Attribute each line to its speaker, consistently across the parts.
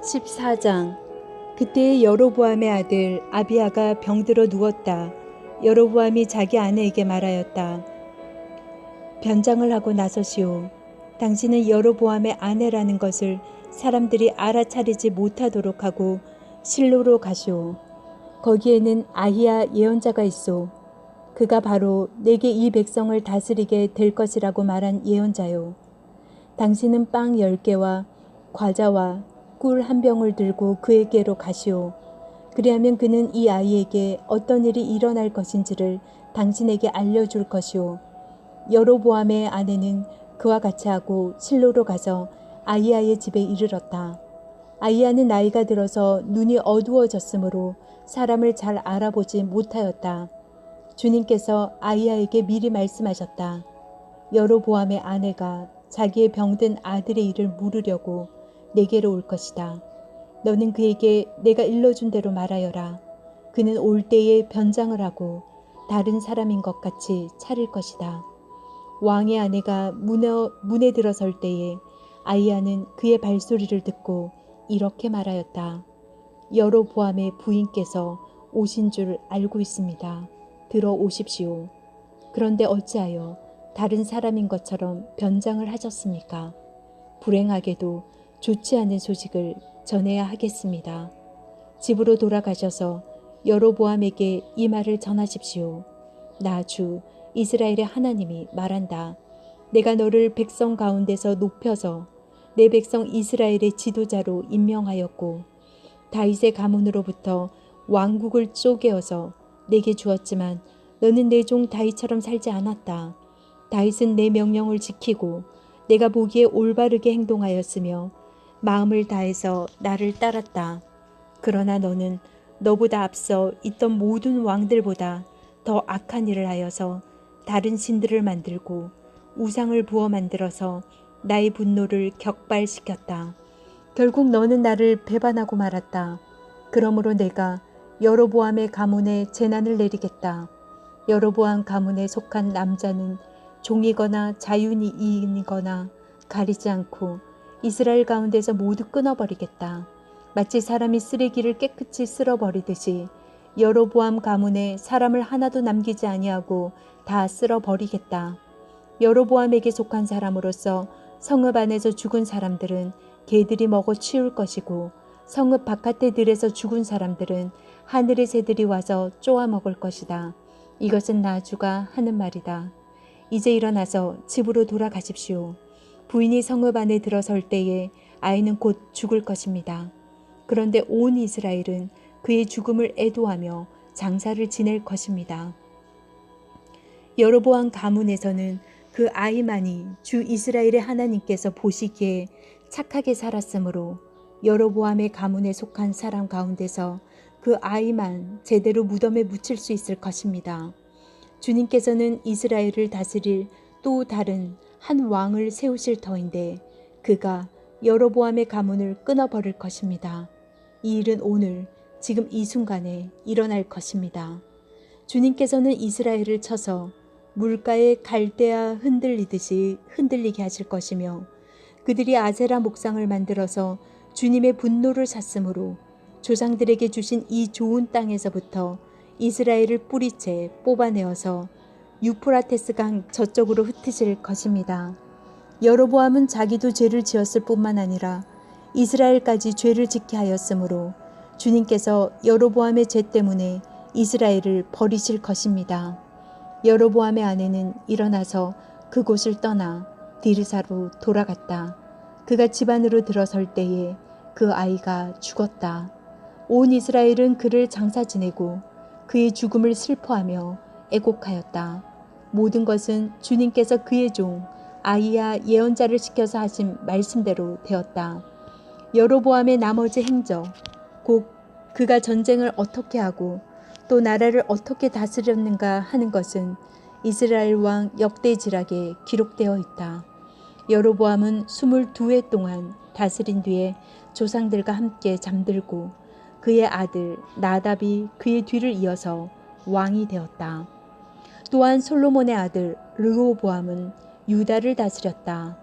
Speaker 1: 14장. 그때 여로보암의 아들 아비야가 병들어 누웠다. 여로보암이 자기 아내에게 말하였다. 변장을 하고 나서시오. 당신은 여로보암의 아내라는 것을 사람들이 알아차리지 못하도록 하고 실로로 가시오. 거기에는 아히야 예언자가 있소. 그가 바로 내게 이 백성을 다스리게 될 것이라고 말한 예언자요. 당신은 빵 10개와 과자와 꿀 한 병을 들고 그에게로 가시오. 그리하면 그는 이 아이에게 어떤 일이 일어날 것인지를 당신에게 알려줄 것이오. 여로보암의 아내는 그와 같이 하고 실로로 가서 아히야의 집에 이르렀다. 아히야는 나이가 들어서 눈이 어두워졌으므로 사람을 잘 알아보지 못하였다. 주님께서 아히야에게 미리 말씀하셨다. 여로보암의 아내가 자기의 병든 아들의 일을 물으려고 내게로 올 것이다. 너는 그에게 내가 일러준 대로 말하여라. 그는 올 때에 변장을 하고 다른 사람인 것 같이 차릴 것이다. 왕의 아내가 문에 들어설 때에 아히야는 그의 발소리를 듣고 이렇게 말하였다. 여로보암의 부인께서 오신 줄 알고 있습니다. 들어오십시오. 그런데 어찌하여 다른 사람인 것처럼 변장을 하셨습니까? 불행하게도 좋지 않은 소식을 전해야 하겠습니다. 집으로 돌아가셔서 여로보암에게 이 말을 전하십시오. 나 주 이스라엘의 하나님이 말한다. 내가 너를 백성 가운데서 높여서 내 백성 이스라엘의 지도자로 임명하였고 다윗의 가문으로부터 왕국을 쪼개어서 내게 주었지만 너는 내 종 다윗처럼 살지 않았다. 다윗은 내 명령을 지키고 내가 보기에 올바르게 행동하였으며 마음을 다해서 나를 따랐다. 그러나 너는 너보다 앞서 있던 모든 왕들보다 더 악한 일을 하여서 다른 신들을 만들고 우상을 부어 만들어서 나의 분노를 격발시켰다. 결국 너는 나를 배반하고 말았다. 그러므로 내가 여로보암의 가문에 재난을 내리겠다. 여로보암 가문에 속한 남자는 종이거나 자유인이거나 가리지 않고 이스라엘 가운데서 모두 끊어버리겠다. 마치 사람이 쓰레기를 깨끗이 쓸어버리듯이 여로보암 가문에 사람을 하나도 남기지 아니하고 다 쓸어버리겠다. 여로보암에게 속한 사람으로서 성읍 안에서 죽은 사람들은 개들이 먹어 치울 것이고 성읍 바깥의 들에서 죽은 사람들은 하늘의 새들이 와서 쪼아 먹을 것이다. 이것은 나 주가 하는 말이다. 이제 일어나서 집으로 돌아가십시오. 부인이 성읍 안에 들어설 때에 아이는 곧 죽을 것입니다. 그런데 온 이스라엘은 그의 죽음을 애도하며 장사를 지낼 것입니다. 여로보암 가문에서는 그 아이만이 주 이스라엘의 하나님께서 보시기에 착하게 살았으므로 여로보암의 가문에 속한 사람 가운데서 그 아이만 제대로 무덤에 묻힐 수 있을 것입니다. 주님께서는 이스라엘을 다스릴 또 다른 한 왕을 세우실 터인데 그가 여로보암의 가문을 끊어버릴 것입니다. 이 일은 오늘 지금 이 순간에 일어날 것입니다. 주님께서는 이스라엘을 쳐서 물가에 갈대아 흔들리듯이 흔들리게 하실 것이며 그들이 아세라 목상을 만들어서 주님의 분노를 샀으므로 조상들에게 주신 이 좋은 땅에서부터 이스라엘을 뿌리채 뽑아내어서 유프라테스 강 저쪽으로 흩으실 것입니다. 여로보암은 자기도 죄를 지었을 뿐만 아니라 이스라엘까지 죄를 짓게 하였으므로 주님께서 여로보암의 죄 때문에 이스라엘을 버리실 것입니다. 여로보암의 아내는 일어나서 그곳을 떠나 디르사로 돌아갔다. 그가 집 안으로 들어설 때에 그 아이가 죽었다. 온 이스라엘은 그를 장사 지내고 그의 죽음을 슬퍼하며 애곡하였다. 모든 것은 주님께서 그의 종 아히야 예언자를 시켜서 하신 말씀대로 되었다. 여로보암의 나머지 행적, 곧 그가 전쟁을 어떻게 하고 또 나라를 어떻게 다스렸는가 하는 것은 이스라엘 왕 역대지락에 기록되어 있다. 여로보암은 22해 동안 다스린 뒤에 조상들과 함께 잠들고 그의 아들 나답이 그의 뒤를 이어서 왕이 되었다. 또한 솔로몬의 아들 르호보암은 유다를 다스렸다.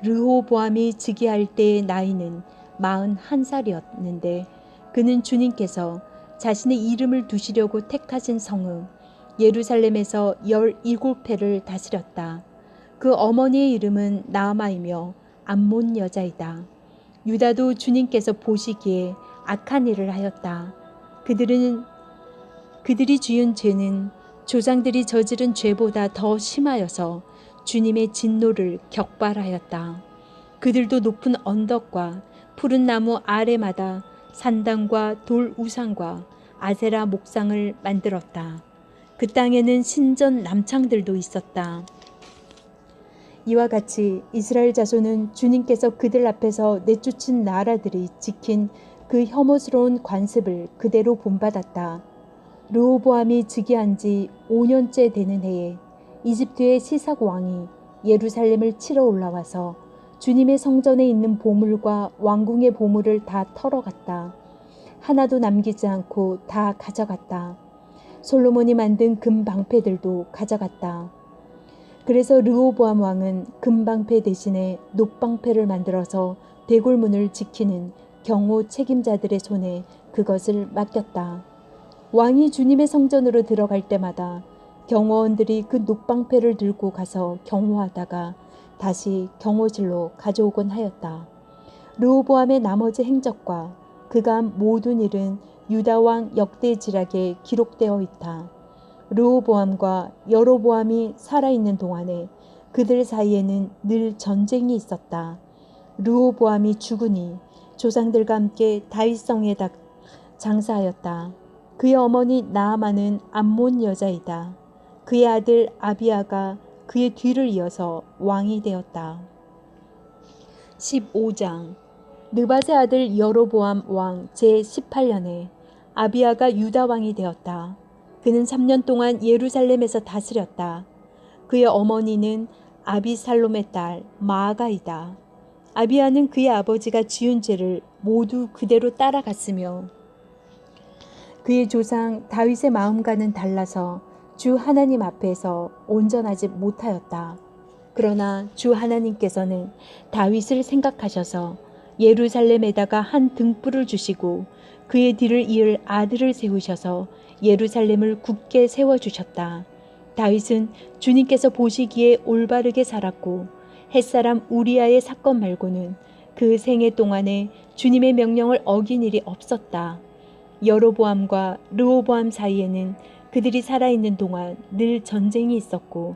Speaker 1: 르호보암이 즉위할 때의 나이는 41살이었는데 그는 주님께서 자신의 이름을 두시려고 택하신 성읍 예루살렘에서 17회를 다스렸다. 그 어머니의 이름은 나아마이며 암몬 여자이다. 유다도 주님께서 보시기에 악한 일을 하였다. 그들이 지은 죄는 조상들이 저지른 죄보다 더 심하여서 주님의 진노를 격발하였다. 그들도 높은 언덕과 푸른 나무 아래마다 산당과 돌 우상과 아세라 목상을 만들었다. 그 땅에는 신전 남창들도 있었다. 이와 같이 이스라엘 자손은 주님께서 그들 앞에서 내쫓은 나라들이 지킨 그 혐오스러운 관습을 그대로 본받았다. 르호보암이 즉위한 지 5년째 되는 해에 이집트의 시삭 왕이 예루살렘을 치러 올라와서 주님의 성전에 있는 보물과 왕궁의 보물을 다 털어갔다. 하나도 남기지 않고 다 가져갔다. 솔로몬이 만든 금방패들도 가져갔다. 그래서 르호보암 왕은 금방패 대신에 놋방패를 만들어서 대궐문을 지키는 경호 책임자들의 손에 그것을 맡겼다. 왕이 주님의 성전으로 들어갈 때마다 경호원들이 그 놋방패를 들고 가서 경호하다가 다시 경호실로 가져오곤 하였다. 르호보암의 나머지 행적과 그가 한 모든 일은 유다왕 역대지락에 기록되어 있다. 르호보암과 여로보암이 살아있는 동안에 그들 사이에는 늘 전쟁이 있었다. 르호보암이 죽으니 조상들과 함께 다윗성에 장사하였다. 그의 어머니 나아마는 암몬 여자이다. 그의 아들 아비야가 그의 뒤를 이어서 왕이 되었다. 15장 느밧의 아들 여로보암 왕 제18년에 아비야가 유다 왕이 되었다. 그는 3년 동안 예루살렘에서 다스렸다. 그의 어머니는 아비살롬의 딸 마아가이다. 아비야는 그의 아버지가 지은 죄를 모두 그대로 따라갔으며 그의 조상 다윗의 마음과는 달라서 주 하나님 앞에서 온전하지 못하였다. 그러나 주 하나님께서는 다윗을 생각하셔서 예루살렘에다가 한 등불을 주시고 그의 뒤를 이을 아들을 세우셔서 예루살렘을 굳게 세워주셨다. 다윗은 주님께서 보시기에 올바르게 살았고 햇사람 우리아의 사건 말고는 그 생애 동안에 주님의 명령을 어긴 일이 없었다. 여로보암과 르호보암 사이에는 그들이 살아있는 동안 늘 전쟁이 있었고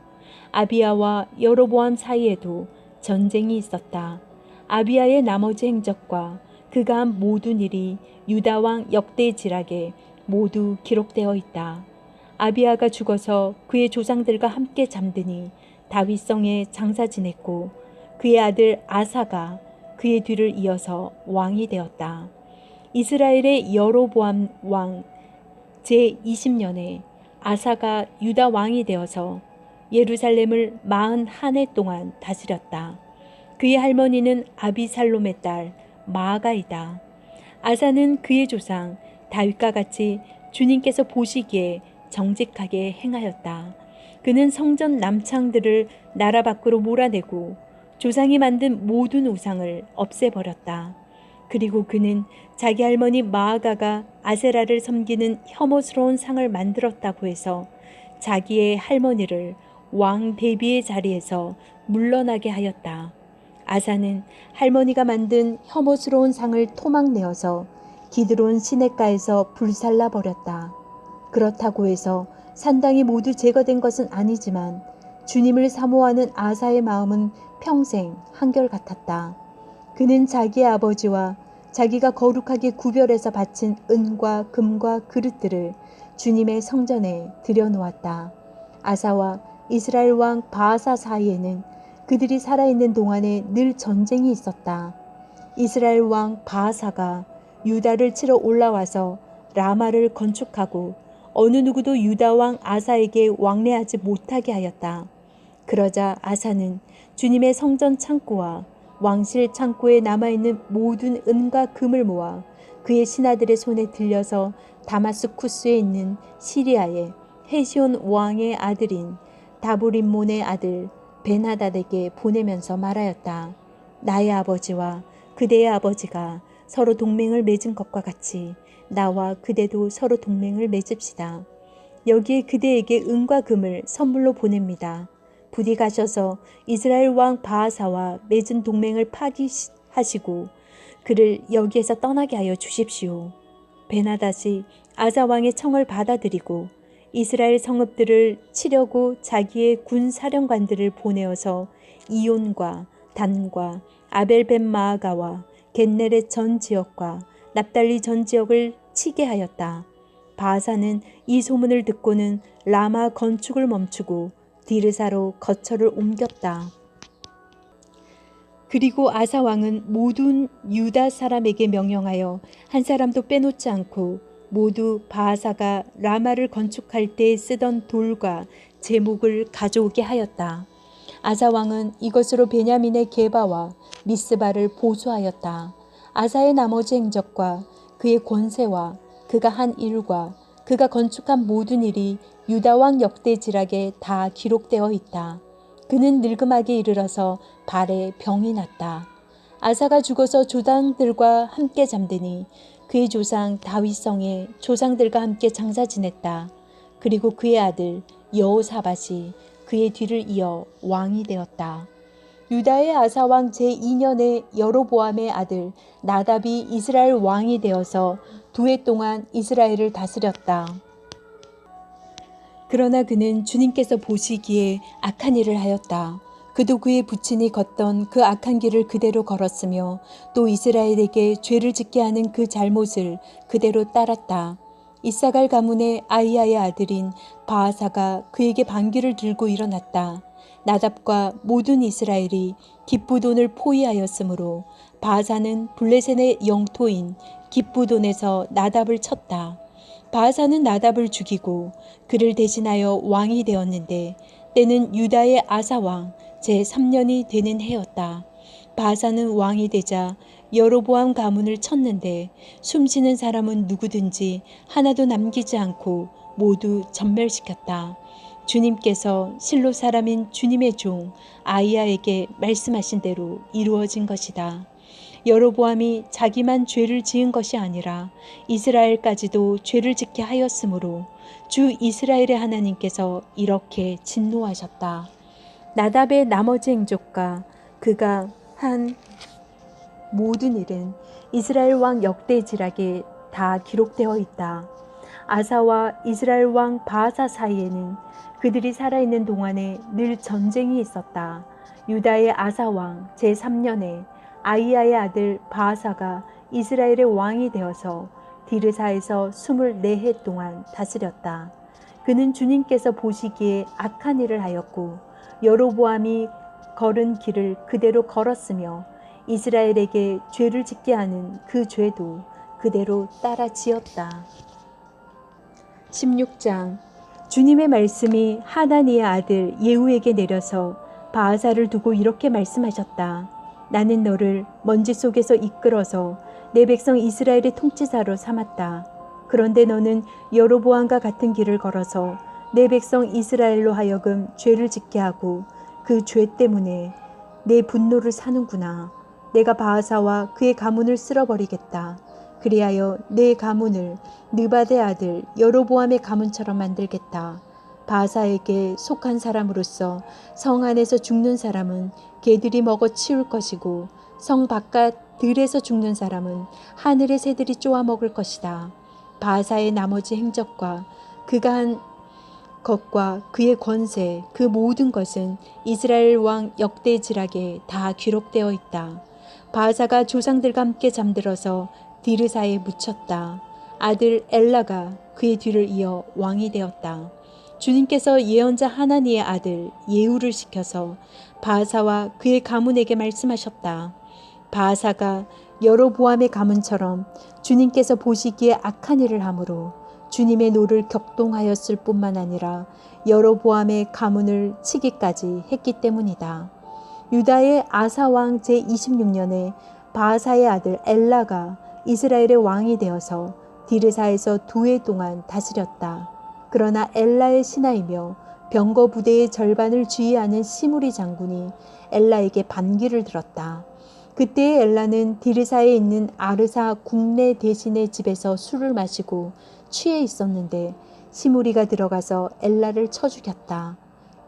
Speaker 1: 아비야와 여로보암 사이에도 전쟁이 있었다. 아비야의 나머지 행적과 그가 한 모든 일이 유다왕 역대지락에 모두 기록되어 있다. 아비야가 죽어서 그의 조상들과 함께 잠드니 다윗성에 장사 지냈고 그의 아들 아사가 그의 뒤를 이어서 왕이 되었다. 이스라엘의 여로보암 왕 제20년에 아사가 유다 왕이 되어서 예루살렘을 41해 동안 다스렸다. 그의 할머니는 아비살롬의 딸 마아가이다. 아사는 그의 조상 다윗과 같이 주님께서 보시기에 정직하게 행하였다. 그는 성전 남창들을 나라 밖으로 몰아내고 조상이 만든 모든 우상을 없애버렸다. 그리고 그는 자기 할머니 마아가가 아세라를 섬기는 혐오스러운 상을 만들었다고 해서 자기의 할머니를 왕 대비의 자리에서 물러나게 하였다. 아사는 할머니가 만든 혐오스러운 상을 토막내어서 기드론 시냇가에서 불살라 버렸다. 그렇다고 해서 산당이 모두 제거된 것은 아니지만 주님을 사모하는 아사의 마음은 평생 한결같았다. 그는 자기의 아버지와 자기가 거룩하게 구별해서 바친 은과 금과 그릇들을 주님의 성전에 들여놓았다. 아사와 이스라엘 왕 바아사 사이에는 그들이 살아있는 동안에 늘 전쟁이 있었다. 이스라엘 왕 바아사가 유다를 치러 올라와서 라마를 건축하고 어느 누구도 유다 왕 아사에게 왕래하지 못하게 하였다. 그러자 아사는 주님의 성전 창고와 왕실 창고에 남아있는 모든 은과 금을 모아 그의 신하들의 손에 들려서 다마스쿠스에 있는 시리아의 헤시온 왕의 아들인 다브림몬의 아들 벤하닷에게 보내면서 말하였다. 나의 아버지와 그대의 아버지가 서로 동맹을 맺은 것과 같이 나와 그대도 서로 동맹을 맺읍시다. 여기에 그대에게 은과 금을 선물로 보냅니다. 부디 가셔서 이스라엘 왕 바하사와 맺은 동맹을 파기하시고 그를 여기에서 떠나게 하여 주십시오. 베나닷이 아사 왕의 청을 받아들이고 이스라엘 성읍들을 치려고 자기의 군 사령관들을 보내어서 이온과 단과 아벨벳마아가와 겟네렛 전 지역과 납달리 전 지역을 치게 하였다. 바하사는 이 소문을 듣고는 라마 건축을 멈추고 디르사로 거처를 옮겼다. 그리고 아사 왕은 모든 유다 사람에게 명령하여 한 사람도 빼놓지 않고 모두 바하사가 라마를 건축할 때 쓰던 돌과 제목을 가져오게 하였다. 아사 왕은 이것으로 베냐민의 게바와 미스바를 보수하였다. 아사의 나머지 행적과 그의 권세와 그가 한 일과 그가 건축한 모든 일이 유다 왕 역대지락에 다 기록되어 있다. 그는 늙음하게 이르러서 발에 병이 났다. 아사가 죽어서 조상들과 함께 잠드니 그의 조상 다윗성에 조상들과 함께 장사 지냈다. 그리고 그의 아들 여호사밧이 그의 뒤를 이어 왕이 되었다. 유다의 아사왕 제2년에 여로보암의 아들 나답이 이스라엘 왕이 되어서 2해 동안 이스라엘을 다스렸다. 그러나 그는 주님께서 보시기에 악한 일을 하였다. 그도 그의 부친이 걷던 그 악한 길을 그대로 걸었으며 또 이스라엘에게 죄를 짓게 하는 그 잘못을 그대로 따랐다. 이사갈 가문의 아이야의 아들인 바하사가 그에게 반기를 들고 일어났다. 나답과 모든 이스라엘이 기브돈을 포위하였으므로 바하사는 블레셋의 영토인 기브돈에서 나답을 쳤다. 바하사는 나답을 죽이고 그를 대신하여 왕이 되었는데 때는 유다의 아사왕 제3년이 되는 해였다. 바하사는 왕이 되자 여로보암 가문을 쳤는데 숨쉬는 사람은 누구든지 하나도 남기지 않고 모두 전멸시켰다. 주님께서 실로 사람인 주님의 종 아이야에게 말씀하신 대로 이루어진 것이다. 여로보암이 자기만 죄를 지은 것이 아니라 이스라엘까지도 죄를 짓게 하였으므로 주 이스라엘의 하나님께서 이렇게 진노하셨다. 나답의 나머지 행적과 그가 한 모든 일은 이스라엘 왕 역대지락에 다 기록되어 있다. 아사와 이스라엘 왕 바하사 사이에는 그들이 살아있는 동안에 늘 전쟁이 있었다. 유다의 아사 왕 제3년에 아이야의 아들 바하사가 이스라엘의 왕이 되어서 디르사에서 24해 동안 다스렸다. 그는 주님께서 보시기에 악한 일을 하였고 여로보암이 걸은 길을 그대로 걸었으며 이스라엘에게 죄를 짓게 하는 그 죄도 그대로 따라 지었다. 16장 주님의 말씀이 하나니의 아들 예후에게 내려서 바하사를 두고 이렇게 말씀하셨다. 나는 너를 먼지 속에서 이끌어서 내 백성 이스라엘의 통치자로 삼았다. 그런데 너는 여로보암과 같은 길을 걸어서 내 백성 이스라엘로 하여금 죄를 짓게 하고 그 죄 때문에 내 분노를 사는구나. 내가 바하사와 그의 가문을 쓸어버리겠다. 그리하여 내 가문을 느바데 아들 여로보암의 가문처럼 만들겠다. 바하사에게 속한 사람으로서 성 안에서 죽는 사람은 개들이 먹어 치울 것이고 성 바깥 들에서 죽는 사람은 하늘의 새들이 쪼아 먹을 것이다. 바하사의 나머지 행적과 그가 한 것과 그의 권세 그 모든 것은 이스라엘 왕 역대지락에 다 기록되어 있다. 바하사가 조상들과 함께 잠들어서 디르사에 묻혔다. 아들 엘라가 그의 뒤를 이어 왕이 되었다. 주님께서 예언자 하나니의 아들 예후를 시켜서 바하사와 그의 가문에게 말씀하셨다. 바하사가 여로보암의 가문처럼 주님께서 보시기에 악한 일을 하므로 주님의 노를 격동하였을 뿐만 아니라 여로보암의 가문을 치기까지 했기 때문이다. 유다의 아사왕 제26년에 바하사의 아들 엘라가 이스라엘의 왕이 되어서 디르사에서 2해 동안 다스렸다. 그러나 엘라의 신하이며 병거 부대의 절반을 지휘하는 시므리 장군이 엘라에게 반기를 들었다. 그때의 엘라는 디르사에 있는 아르사 국내 대신의 집에서 술을 마시고 취해 있었는데 시므리가 들어가서 엘라를 쳐 죽였다.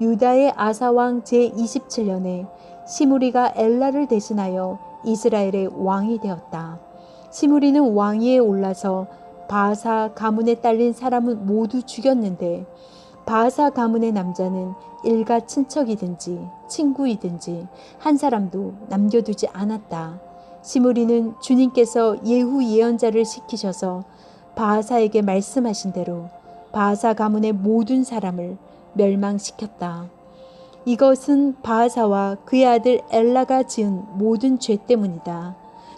Speaker 1: 유다의 아사왕 제27년에 시므리가 엘라를 대신하여 이스라엘의 왕이 되었다. 시므리는 왕위에 올라서 바하사 가문에 딸린 사람은 모두 죽였는데 바하사 가문의 남자는 일가 친척이든지 친구이든지 한 사람도 남겨두지 않았다. 시므리는 주님께서 예후 예언자를 시키셔서 바하사에게 말씀하신 대로 바하사 가문의 모든 사람을 멸망시켰다. 이것은 바하사와 그의 아들 엘라가 지은 모든 죄 때문이다.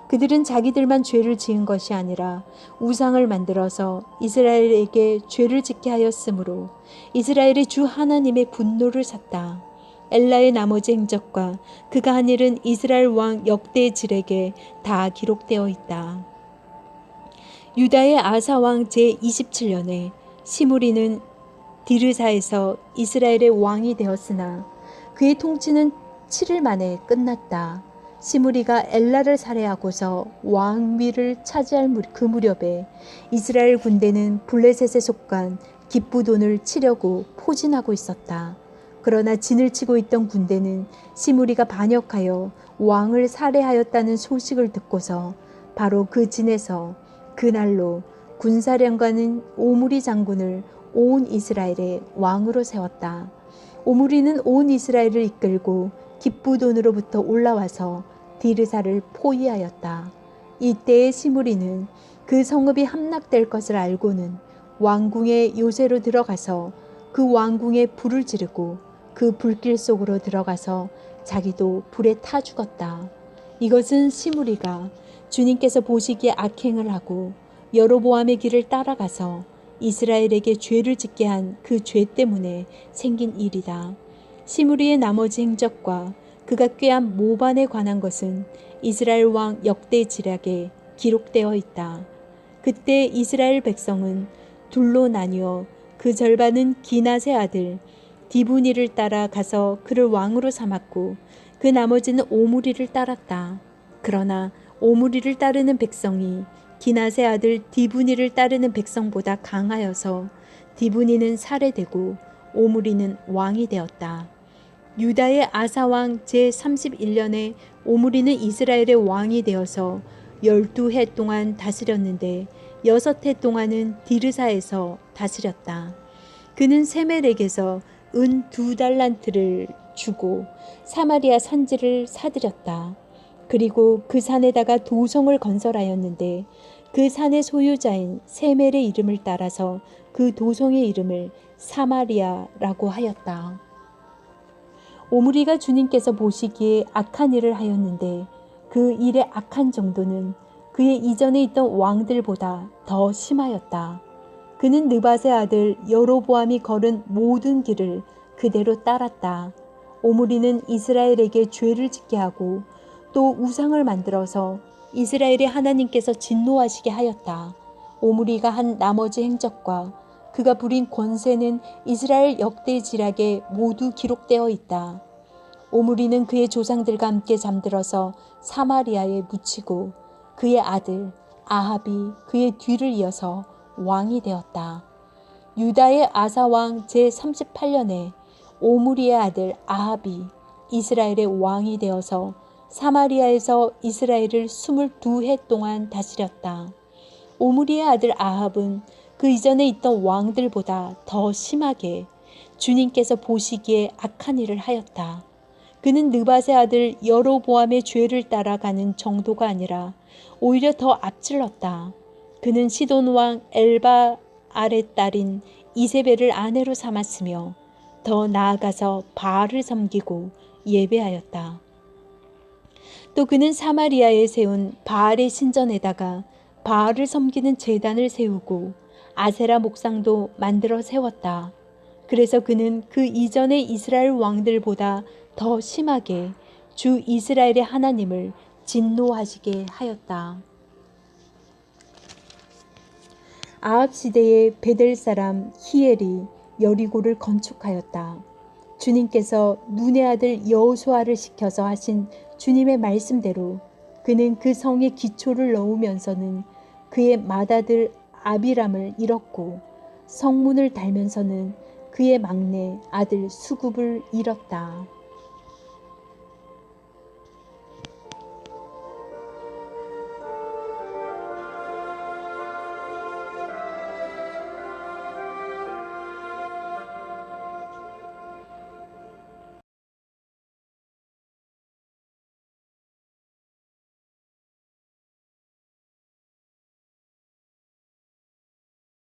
Speaker 1: 그들은 자기들만 죄를 지은 것이 아니라 우상을 만들어서 이스라엘에게 죄를 짓게 하였으므로 이스라엘의 주 하나님의 분노를 샀다. 엘라의 나머지 행적과 그가 한 일은 이스라엘 왕 역대질에게 다 기록되어 있다. 유다의 아사 왕 제27년에 시므리는 디르사에서 이스라엘의 왕이 되었으나 그의 통치는 7일 만에 끝났다. 시므리가 엘라를 살해하고서 왕위를 차지할 그 무렵에 이스라엘 군대는 블레셋에 속한 기쁘돈을 치려고 포진하고 있었다. 그러나 진을 치고 있던 군대는 시므리가 반역하여 왕을 살해하였다는 소식을 듣고서 바로 그 진에서 그날로 군사령관은 오므리 장군을 온 이스라엘의 왕으로 세웠다. 오므리는 온 이스라엘을 이끌고 기쁘돈으로부터 올라와서 디르사를 포위하였다. 이때의 시므리는 그 성읍이 함락될 것을 알고는 왕궁의 요새로 들어가서 그 왕궁에 불을 지르고 그 불길 속으로 들어가서 자기도 불에 타 죽었다. 이것은 시므리가 주님께서 보시기에 악행을 하고 여로보암의 길을 따라가서 이스라엘에게 죄를 짓게 한 그 죄 때문에 생긴 일이다. 시므리의 나머지 행적과 그가 꾀한 모반에 관한 것은 이스라엘 왕 역대지략에 기록되어 있다. 그때 이스라엘 백성은 둘로 나뉘어 그 절반은 기낫의 아들 디브니를 따라 가서 그를 왕으로 삼았고 그 나머지는 오므리를 따랐다. 그러나 오므리를 따르는 백성이 기낫의 아들 디브니를 따르는 백성보다 강하여서 디브니는 살해되고 오므리는 왕이 되었다. 유다의 아사왕 제31년에 오므리는 이스라엘의 왕이 되어서 12해 동안 다스렸는데 6해 동안은 디르사에서 다스렸다. 그는 세멜에게서 은 2달란트를 주고 사마리아 산지를 사들였다. 그리고 그 산에다가 도성을 건설하였는데 그 산의 소유자인 세멜의 이름을 따라서 그 도성의 이름을 사마리아라고 하였다. 오므리가 주님께서 보시기에 악한 일을 하였는데 그 일의 악한 정도는 그의 이전에 있던 왕들보다 더 심하였다. 그는 느밧의 아들 여로보암이 걸은 모든 길을 그대로 따랐다. 오므리는 이스라엘에게 죄를 짓게 하고 또 우상을 만들어서 이스라엘의 하나님께서 진노하시게 하였다. 오므리가 한 나머지 행적과 그가 부린 권세는 이스라엘 역대지략에 모두 기록되어 있다. 오므리는 그의 조상들과 함께 잠들어서 사마리아에 묻히고 그의 아들 아합이 그의 뒤를 이어서 왕이 되었다. 유다의 아사왕 제38년에 오므리의 아들 아합이 이스라엘의 왕이 되어서 사마리아에서 이스라엘을 22해 동안 다스렸다. 오므리의 아들 아합은 그 이전에 있던 왕들보다 더 심하게 주님께서 보시기에 악한 일을 하였다. 그는 느밧의 아들 여로보암의 죄를 따라가는 정도가 아니라 오히려 더 앞질렀다. 그는 시돈 왕 엘바알의 딸인 이세벨을 아내로 삼았으며 더 나아가서 바알을 섬기고 예배하였다. 또 그는 사마리아에 세운 바알의 신전에다가 바알을 섬기는 제단을 세우고 아세라 목상도 만들어 세웠다. 그래서 그는 그 이전의 이스라엘 왕들보다 더 심하게 주 이스라엘의 하나님을 진노하시게 하였다. 아합 시대에 베델 사람 히엘이 여리고를 건축하였다. 주님께서 눈의 아들 여호수아를 시켜서 하신 주님의 말씀대로 그는 그 성의 기초를 넣으면서는 그의 맏아들 아비람을 잃었고 성문을 달면서는 그의 막내 아들 수굽을 잃었다.